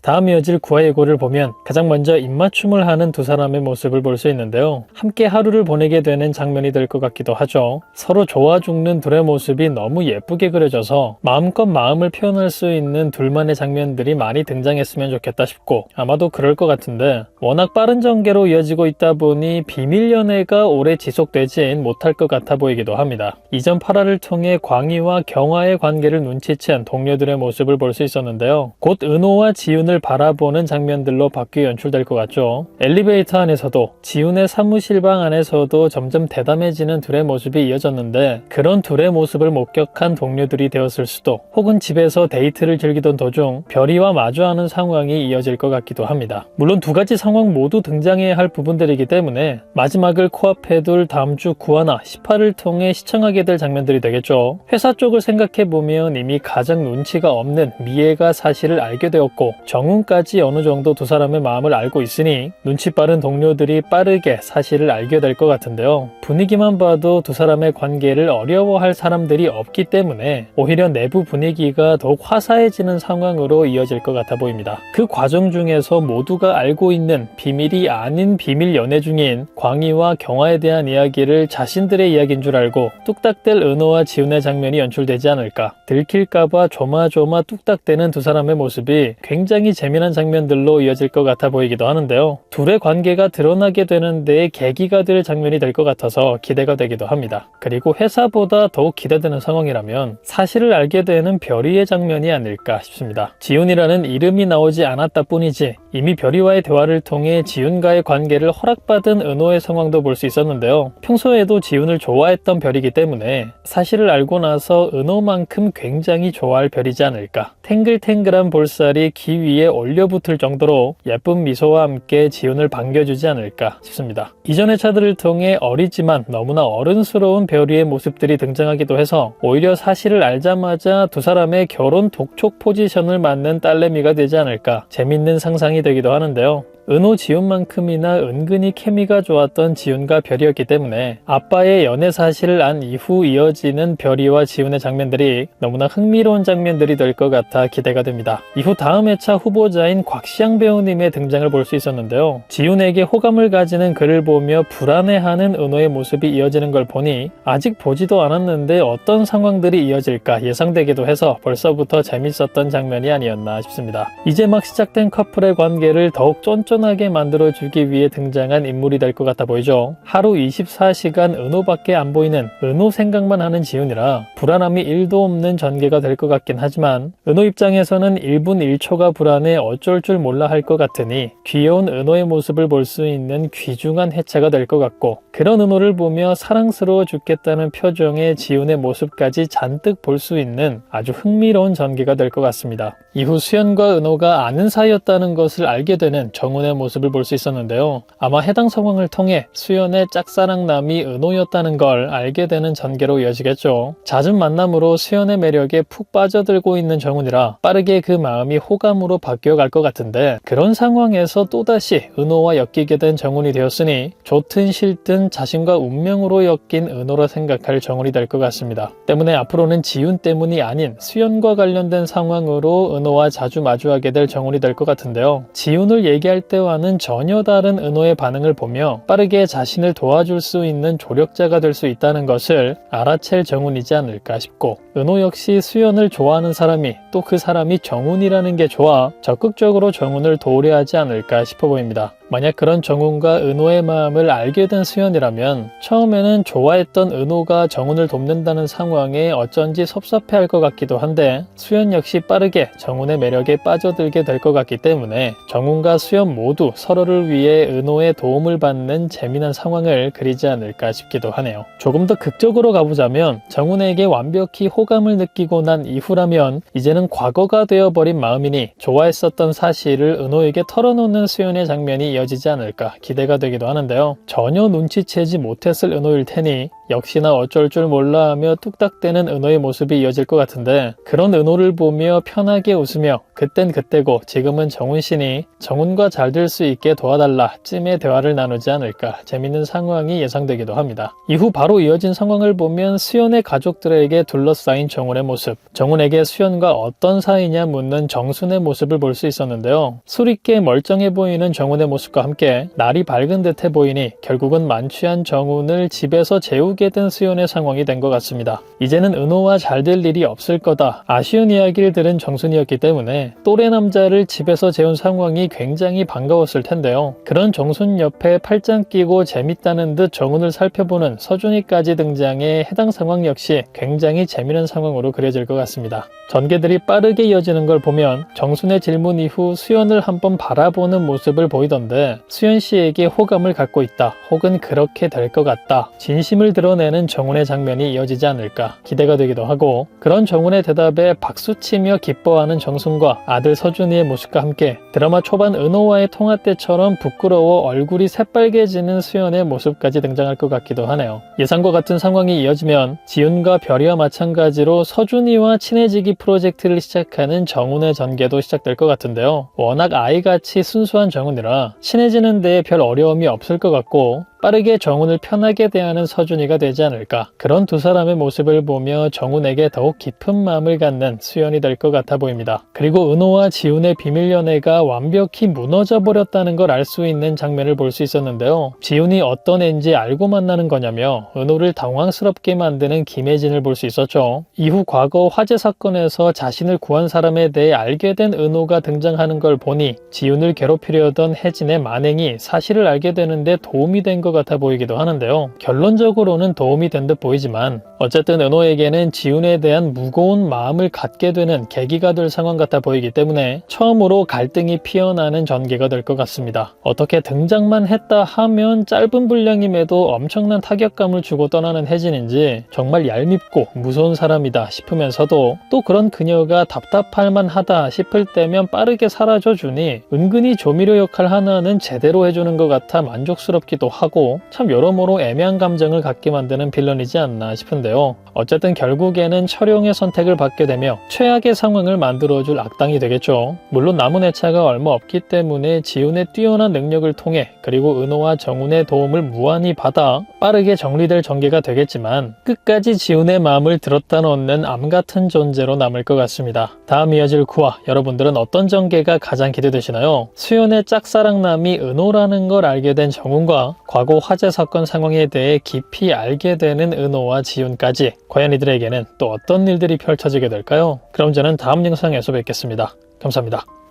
다음 이어질 구화 예고를 보면 가장 먼저 입맞춤을 하는 두 사람의 모습을 볼 수 있는데요. 함께 하루를 보내게 되는 장면이 될 것 같기도 하죠. 서로 좋아 죽는 둘의 모습이 너무 예쁘게 그려져서 마음껏 마음을 표현할 수 있는 둘만의 장면들이 많이 등장했으면 좋겠다 싶고, 아마도 그럴 것 같은데 워낙 빠른 전개로 이어지고 있다 보니 비밀 연애가 오래 지속되진 못할 것 같아 보이기도 합니다. 이전 8화를 통해 광희와 경화의 관계를 눈치챈 동료들의 모습을 볼 수 있었는데요. 곧 은호와 지훈을 바라보는 장면들로 바뀌어 연출될 것 같죠. 엘리베이터 안에서도 지훈의 사무실방 안에서도 점점 대담해지는 둘의 모습이 이어졌는데, 그런 둘의 모습을 목격한 동료들이 되었을 수도, 혹은 집에서 데이트를 즐기던 도중 별이와 마주하는 상황이 이어질 것 같기도 합니다. 물론 두 가지 상황 모두 등장해야 할 부분들이기 때문에 마지막을 코앞에 둘 다음 주 9화나 10화를 통해 시청하게 될 장면들이 되겠죠. 회사 쪽을 생각해보면 이미 가장 눈치가 없는 미애가 사실을 알게 되었고, 정훈까지 어느 정도 두 사람의 마음을 알고 있으니 눈치 빠른 동료들이 빠르게 사실을 알게 될 것 같은데요. 분위기만 봐도 두 사람의 관계를 어려워할 사람들이 없기 때문에 오히려 내부 분위기가 더욱 화사해지는 상황으로 이어질 것 같아 보입니다. 그 과정 중에서 모두가 알고 있는 비밀이 아닌 비밀 연애 중인 광희와 경화에 대한 이야기를 자신들의 이야기인 줄 알고 뚝딱댈 은호와 지훈의 장면이 연출되지 않을까. 들킬까봐 조마조마 뚝딱대는 두 사람의 모습이 굉장히 재미난 장면들로 이어질 것 같아 보이기도 하는데요. 둘의 관계가 드러나게 되는 데에 계기가 될 장면이 될 것 같아서 기대가 되기도 합니다. 그리고 회사보다 더욱 기대되는 상황이라면 사실을 알게 되는 별이의 장면이 아닐까 싶습니다. 지훈이라는 이름이 나오지 않았다 뿐이지 이미 별이와의 대화를 통해 지훈과의 관계를 허락받은 은호의 상황도 볼 수 있었는데요. 평소에도 지훈을 좋아했던 별이기 때문에 사실을 알고 나서 은호만큼 굉장히 좋아할 별이지 않을까. 탱글탱글한 볼살이 귀 위에 올려붙을 정도로 예쁜 미소와 함께 지훈을 반겨주지 않을까 싶습니다. 이전의 차들을 통해 어리지만 너무나 어른스러운 별이의 모습들이 등장하기도 해서 오히려 사실을 알자마자 두 사람의 결혼 독촉 포지션을 맞는 딸내미가 되지 않을까 재밌는 상상이 되기도 하는데요. 은호 지훈만큼이나 은근히 케미가 좋았던 지훈과 별이었기 때문에 아빠의 연애 사실을 안 이후 이어지는 별이와 지훈의 장면들이 너무나 흥미로운 장면들이 될 것 같아 기대가 됩니다. 이후 다음 회차 후보자인 곽시양 배우님의 등장을 볼 수 있었는데요. 지훈에게 호감을 가지는 그를 보며 불안해하는 은호의 모습이 이어지는 걸 보니 아직 보지도 않았는데 어떤 상황들이 이어질까 예상되기도 해서 벌써부터 재밌었던 장면이 아니었나 싶습니다. 이제 막 시작된 커플의 관계를 더욱 쫀쫀하게 만들어주기 위해 등장한 인물이 될 것 같아 보이죠. 하루 24시간 은호밖에 안 보이는 은호 생각만 하는 지훈이라 불안함이 1도 없는 전개가 될 것 같긴 하지만 은호 입장에서는 1분 1초가 불안해 어쩔 줄 몰라 할 것 같으니 귀여운 은호의 모습을 볼 수 있는 귀중한 회차가 될 것 같고, 그런 은호를 보며 사랑스러워 죽겠다는 표정의 지훈의 모습까지 잔뜩 볼 수 있는 아주 흥미로운 전개가 될 것 같습니다. 이후 수연과 은호가 아는 사이였다는 것을 알게 되는 정훈의 모습을 볼 수 있었는데요. 아마 해당 상황을 통해 수연의 짝사랑남이 은호였다는 걸 알게 되는 전개로 이어지겠죠. 잦은 만남으로 수연의 매력에 푹 빠져들고 있는 정훈이라 빠르게 그 마음이 호감으로 바뀌어갈 것 같은데, 그런 상황에서 또다시 은호와 엮이게 된 정훈이 되었으니 좋든 싫든 자신과 운명으로 엮인 은호라 생각할 정훈이 될 것 같습니다. 때문에 앞으로는 지훈 때문이 아닌 수연과 관련된 상황으로 은호와 자주 마주하게 될 정훈이 될 것 같은데요. 지훈을 얘기할 때와는 전혀 다른 은호의 반응을 보며 빠르게 자신을 도와줄 수 있는 조력자가 될 수 있다는 것을 알아챌 정훈이지 않을까 싶고, 은호 역시 수연을 좋아하는 사람이 또 그 사람이 정훈이라는 게 좋아 적극적으로 정훈을 도우려 하지 않을까 싶어 보입니다. 만약 그런 정훈과 은호의 마음을 알게 된 수연이라면 처음에는 좋아했던 은호가 정훈을 돕는다는 상황에 어쩐지 섭섭해할 것 같기도 한데, 수연 역시 빠르게 정훈의 매력에 빠져들게 될 것 같기 때문에 정훈과 수연 모두 서로를 위해 은호의 도움을 받는 재미난 상황을 그리지 않을까 싶기도 하네요. 조금 더 극적으로 가보자면 정훈에게 완벽히 호감을 느끼고 난 이후라면 이제는 과거가 되어버린 마음이니 좋아했었던 사실을 은호에게 털어놓는 수연의 장면이 이어지지 않을까 기대가 되기도 하는데요. 전혀 눈치채지 못했을 은호일 테니 역시나 어쩔 줄 몰라 하며 뚝딱대는 은호의 모습이 이어질 것 같은데, 그런 은호를 보며 편하게 웃으며 그땐 그때고 지금은 정훈씨니 정훈과 잘 될 수 있게 도와달라 쯤의 대화를 나누지 않을까 재밌는 상황이 예상되기도 합니다. 이후 바로 이어진 상황을 보면 수연의 가족들에게 둘러싸인 정훈의 모습, 정훈에게 수연과 어떤 사이냐 묻는 정순의 모습을 볼 수 있었는데요. 술있게 멀쩡해 보이는 정훈의 모습과 함께 날이 밝은 듯해 보이니 결국은 만취한 정훈을 집에서 재우게 된 수연의 상황이 된 것 같습니다. 이제는 은호와 잘 될 일이 없을 거다 아쉬운 이야기를 들은 정순이었기 때문에 또래 남자를 집에서 재운 상황이 굉장히 반가웠을 텐데요. 그런 정순 옆에 팔짱 끼고 재밌다는 듯 정훈을 살펴보는 서준이까지 등장해 해당 상황 역시 굉장히 재미있는 상황으로 그려질 것 같습니다. 전개들이 빠르게 이어지는 걸 보면 정순의 질문 이후 수연을 한번 바라보는 모습을 보이던데 수연 씨에게 호감을 갖고 있다 혹은 그렇게 될 것 같다 진심을 드러내는 정훈의 장면이 이어지지 않을까 기대가 되기도 하고, 그런 정훈의 대답에 박수치며 기뻐하는 정순과 아들 서준이의 모습과 함께 드라마 초반 은호와의 통화 때처럼 부끄러워 얼굴이 새빨개지는 수연의 모습까지 등장할 것 같기도 하네요. 예상과 같은 상황이 이어지면 지훈과 별이와 마찬가지로 서준이와 친해지기 프로젝트를 시작하는 정훈의 전개도 시작될 것 같은데요. 워낙 아이같이 순수한 정훈이라 친해지는 데에 별 어려움이 없을 것 같고 빠르게 정훈을 편하게 대하는 서준이가 되지 않을까. 그런 두 사람의 모습을 보며 정훈에게 더욱 깊은 마음을 갖는 수연이 될 것 같아 보입니다. 그리고 은호와 지훈의 비밀 연애가 완벽히 무너져 버렸다는 걸 알 수 있는 장면을 볼 수 있었는데요. 지훈이 어떤 애인지 알고 만나는 거냐며 은호를 당황스럽게 만드는 김혜진을 볼 수 있었죠. 이후 과거 화재 사건에서 자신을 구한 사람에 대해 알게 된 은호가 등장하는 걸 보니 지훈을 괴롭히려던 혜진의 만행이 사실을 알게 되는데 도움이 된 것 같아 보이기도 하는데요. 결론적으로는 도움이 된 듯 보이지만 어쨌든 은호에게는 지훈에 대한 무거운 마음을 갖게 되는 계기가 될 상황 같아 보이기 때문에 처음으로 갈등이 피어나는 전개가 될 것 같습니다. 어떻게 등장만 했다 하면 짧은 분량임에도 엄청난 타격감을 주고 떠나는 혜진인지 정말 얄밉고 무서운 사람이다 싶으면서도 또 그런 그녀가 답답할 만하다 싶을 때면 빠르게 사라져주니 은근히 조미료 역할 하나는 제대로 해주는 것 같아 만족스럽기도 하고 참 여러모로 애매한 감정을 갖게 만드는 빌런이지 않나 싶은데요. 어쨌든 결국에는 철용의 선택을 받게 되며 최악의 상황을 만들어줄 악당이 되겠죠. 물론 남은 회차가 얼마 없기 때문에 지훈의 뛰어난 능력을 통해 그리고 은호와 정훈의 도움을 무한히 받아 빠르게 정리될 전개가 되겠지만 끝까지 지훈의 마음을 들었다 놓는 암같은 존재로 남을 것 같습니다. 다음 이어질 9화 여러분들은 어떤 전개가 가장 기대되시나요? 수연의 짝사랑남이 은호라는 걸 알게 된 정훈과 과거 화재 사건 상황에 대해 깊이 알게 되는 은호와 지훈까지 과연 이들에게는 또 어떤 일들이 펼쳐지게 될까요? 그럼 저는 다음 영상에서 뵙겠습니다. 감사합니다.